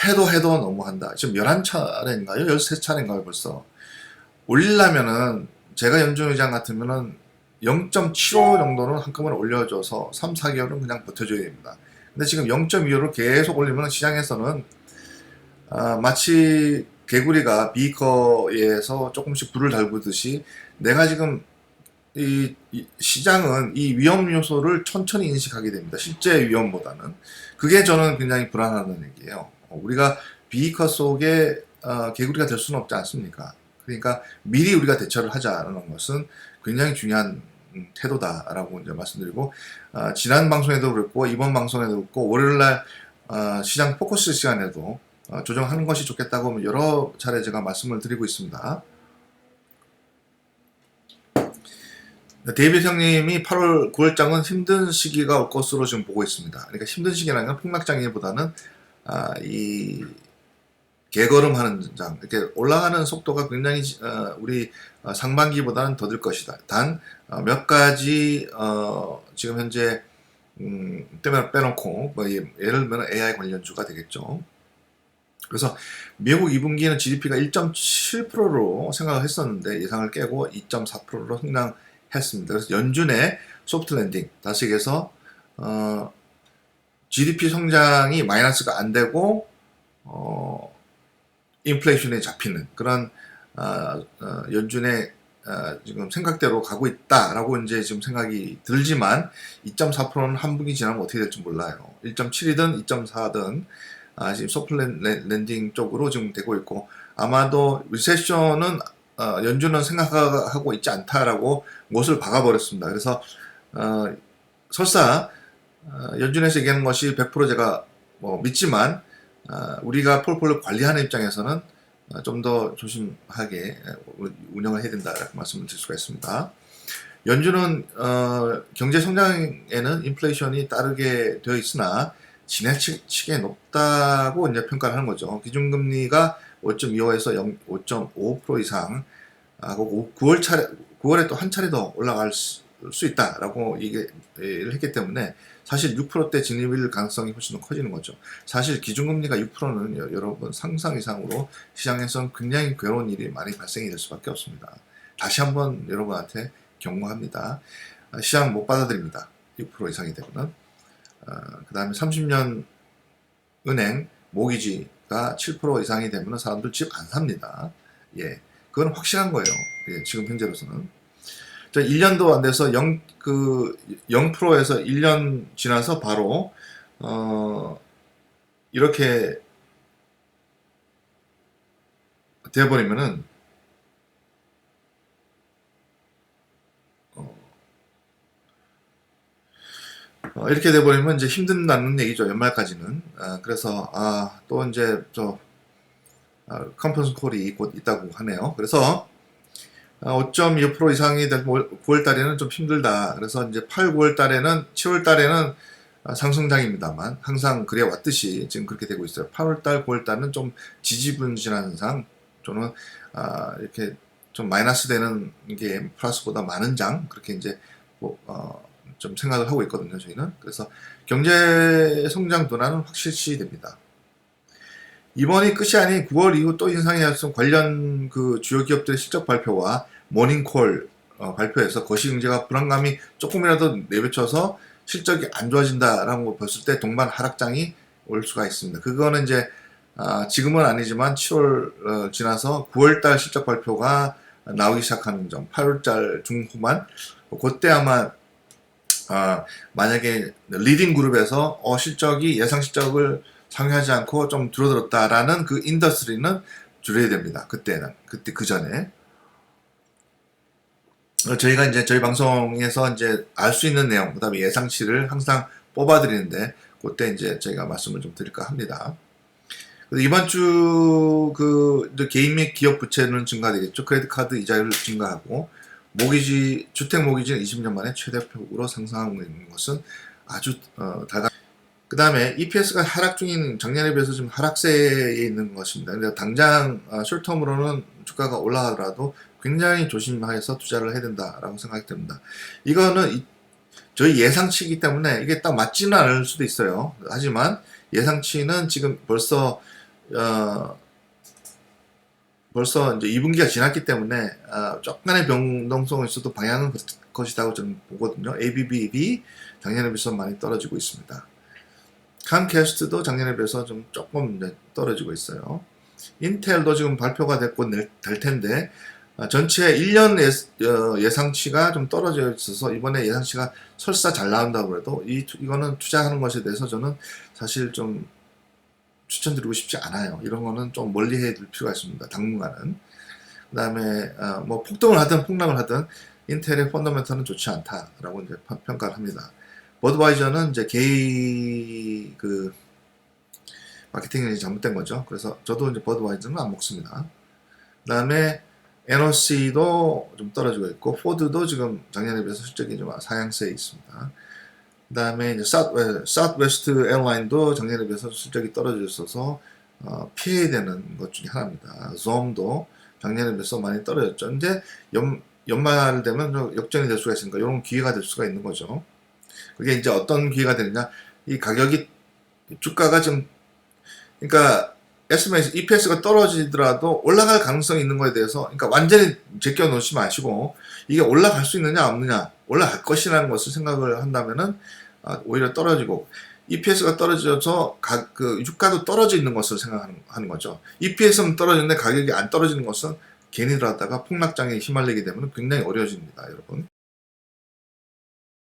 해도 너무한다. 지금 11차례인가요? 13차례인가요? 벌써. 올리려면은 제가 연준 의장 같으면은 0.75 정도는 한꺼번에 올려줘서 3, 4개월은 그냥 버텨줘야 됩니다. 근데 지금 0.25로 계속 올리면 시장에서는 마치 개구리가 비커에서 조금씩 불을 달구듯이 내가 지금 이 시장은 이 위험 요소를 천천히 인식하게 됩니다. 실제 위험보다는. 그게 저는 굉장히 불안하다는 얘기예요. 우리가 비커 속에 개구리가 될 수는 없지 않습니까? 그러니까 미리 우리가 대처를 하자는 것은 굉장히 중요한 태도다라고 이제 말씀드리고, 지난 방송에도 그랬고 이번 방송에도 그랬고 월요일날 시장 포커스 시간에도 조정하는 것이 좋겠다고 여러 차례 제가 말씀을 드리고 있습니다. 데이비드 형님이 8월 9월장은 힘든 시기가 올 것으로 지금 보고 있습니다. 그러니까 힘든 시기라는 건 폭락장기보다는 이 개걸음하는 장, 이렇게 올라가는 속도가 굉장히 우리 상반기보다는 더딜 것이다. 단 몇 가지 지금 현재 빼놓고 뭐 예를 들면 AI 관련주가 되겠죠. 그래서 미국 2분기는 GDP가 1.7%로 생각을 했었는데 예상을 깨고 2.4%로 성장했습니다. 그래서 연준의 소프트 랜딩 다시에서 GDP 성장이 마이너스가 안 되고 인플레이션에 잡히는 그런 연준의 지금 생각대로 가고 있다라고 이제 지금 생각이 들지만 2.4%는 한 분기 지나면 어떻게 될지 몰라요. 1.7이든 2.4든 지금 소프트 랜딩 쪽으로 지금 되고 있고 아마도 리세션은 연준은 생각하고 있지 않다라고 못을 박아버렸습니다. 그래서 설사 연준에서 얘기하는 것이 100% 제가 믿지만 우리가 폴폴로 관리하는 입장에서는 좀 더 조심하게 운영을 해야 된다라고 말씀을 드릴 수가 있습니다. 연준은 경제 성장에는 인플레이션이 따르게 되어 있으나 지나치게 높다고 이제 평가를 하는 거죠. 기준금리가 5.25에서 5.5% 이상 하고 9월에 또 한 차례 더 올라갈 수 있다라고 얘기를 했기 때문에 사실 6%대 진입일 가능성이 훨씬 더 커지는 거죠. 사실 기준금리가 6%는 여러분 상상 이상으로 시장에서는 굉장히 괴로운 일이 많이 발생이 될 수밖에 없습니다. 다시 한번 여러분한테 경고합니다. 시장 못 받아들입니다. 6% 이상이 되면은. 그 다음에 30년 은행 모기지가 7% 이상이 되면 사람들 집 안 삽니다. 예, 그건 확실한 거예요. 예, 지금 현재로서는. 1년도 안 돼서 0%에서 1년 지나서 바로 이렇게 되어버리면은 이렇게 돼버리면 이제 힘든다는 얘기죠. 연말까지는. 그래서 또 이제 컨퍼런스 콜이 곧 있다고 하네요. 그래서 5.2% 이상이 될 9월 달에는 좀 힘들다. 그래서 이제 8, 9월 달에는 7월 달에는 상승장입니다만 항상 그래 왔듯이 지금 그렇게 되고 있어요. 8월 달, 9월 달은 좀 지지분진한 현상, 또는 이렇게 좀 마이너스 되는 게 플러스보다 많은 장, 그렇게 이제 좀 생각을 하고 있거든요, 저희는. 그래서 경제 성장 둔화는 확실시 됩니다. 이번이 끝이 아닌 9월 이후 또 인상이 발생 관련 그 주요 기업들의 실적 발표와 모닝콜 발표에서 거시경제가 불안감이 조금이라도 내비쳐서 실적이 안 좋아진다라고 봤을 때 동반 하락장이 올 수가 있습니다. 그거는 이제 지금은 아니지만 7월 지나서 9월달 실적 발표가 나오기 시작하는 점, 8월달 중후반 그때 아마 만약에 리딩 그룹에서 실적이 예상 실적을 상회하지 않고 좀 줄어들었다라는 그 인더스트리는 줄여야 됩니다. 그때 그 전에 저희가 이제 저희 방송에서 이제 알 수 있는 내용, 그다음에 예상치를 항상 뽑아드리는데 그때 이제 저희가 말씀을 좀 드릴까 합니다. 이번 주 개인 및 기업 부채는 증가되겠죠. 크레딧 카드 이자율 증가하고 주택 모기지는 20년 만에 최대폭으로 상승하고 있는 것은 아주 그 다음에 EPS가 하락 중인 작년에 비해서 좀 하락세에 있는 것입니다. 근데 당장 숏텀으로는 주가가 올라가더라도 굉장히 조심해서 투자를 해야 된다라고 생각이 듭니다. 이거는 저희 예상치이기 때문에 이게 딱 맞지는 않을 수도 있어요. 하지만 예상치는 지금 벌써 어, 벌써 이제 2분기가 지났기 때문에 조금의 변동성이 있어도 방향은 것이라고 저는 보거든요. ABB 작년에 비해서 많이 떨어지고 있습니다. 캄캐스트도 작년에 비해서 좀 조금 떨어지고 있어요. 인텔도 지금 발표가 됐고 될 텐데 전체 1년 예상치가 좀 떨어져 있어서 이번에 예상치가 설사 잘 나온다고 해도 이거는 투자하는 것에 대해서 저는 사실 좀 추천드리고 싶지 않아요. 이런 거는 좀 멀리 해둘 필요가 있습니다. 당분간은. 그 다음에 뭐 폭등을 하든 폭락을 하든 인텔의 펀더멘털은 좋지 않다라고 이제 평가를 합니다. 버드와이저는 이제 그 마케팅이 잘못된 거죠. 그래서 저도 이제 버드와이저는 안 먹습니다. 그 다음에 NOC도 좀 떨어지고 있고 포드도 지금 작년에 비해서 실적이 좀 상향세에 있습니다. 그 다음에 이제 사우스웨스트 에어라인도 작년에 비해서 실적이 떨어져 있어서 피해야 되는 것 중에 하나입니다. 솜도 작년에 비해서 많이 떨어졌죠. 이제 연말 되면 좀 역전이 될 수가 있으니까 이런 기회가 될 수가 있는 거죠. 그게 이제 어떤 기회가 되느냐, 이 가격이 주가가 좀 그러니까 EPS가 떨어지더라도 올라갈 가능성이 있는 거에 대해서 그러니까 완전히 제껴 놓지 마시고 이게 올라갈 수 있느냐 없느냐, 올라갈 것이라는 것을 생각을 한다면은 오히려 떨어지고 EPS가 떨어져서 그 주가도 떨어져 있는 것을 생각하는 거죠. EPS는 떨어지는데 가격이 안 떨어지는 것은 괜히 들어갔다가 폭락장에 휘말리게 되면 굉장히 어려워집니다, 여러분.